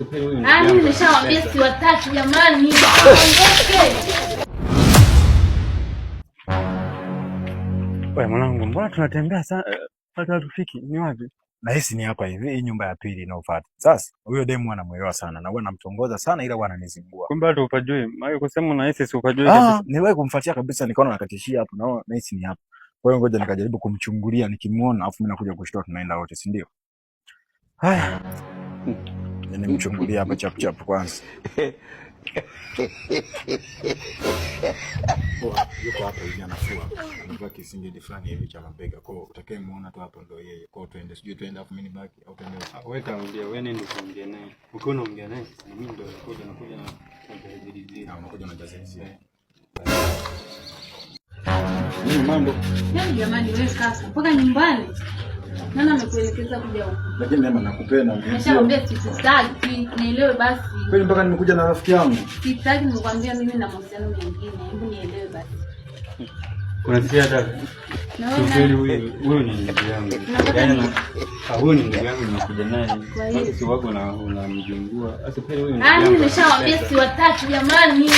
Mimi nimeshawaambia si watatu jamani. Wewe mwanangu, mbona tunatembea sana hata tufiki? Ni wapi? Na hisi ni hapa hivi, hii nyumba ya pili inayofuata. Sasa huyo demu anamuelewa sana na huwa anamtongoza sana, ila bwana ananizingua. Kumbe hata upajui. Maana kusema na hisi si upajui kabisa. Niwahi kumfuatia kabisa, nikaona nakatishia hapo na hisi ni hapa. Kwa hiyo ngoja nikajaribu kumchungulia, nikimuona afu mimi nakuja kushtua tunaenda wote, si ndio? Haya. Nimchungulia hapa chap chap kwanza. Yuko hapa hivi anafua. Anavaa kisingeli fulani hivi cha mabega. Kwa hiyo utakayemuona tu hapo ndio yeye. Kwa hiyo twende, sijui twende afu mimi nibaki au twende. Wewe kaongea, wewe nenda kuongea naye. Ukiwa unaongea naye, mimi ndio nakuja na jazilizia. Na unakuja na jazilizia. Nini mambo? Jamani wewe kaka, mpaka nyumbani. Nani amekuelekeza kuja huko? Lakini mama nakupenda ongea. Nimeshaambia sitaki, nielewe basi. Kwani mpaka nimekuja na rafiki yangu? Sitaki nikwambia mimi na mahusiano mengine. Hebu nielewe basi. Kuna siada. Kweli huyu ni ndugu yangu. Yaani huyu ni ndugu yangu nimekuja naye. Basi si wako na unamjungua. Sasa kweli huyu ni ndugu yangu. Mimi nimeshawaambia si watatu jamani.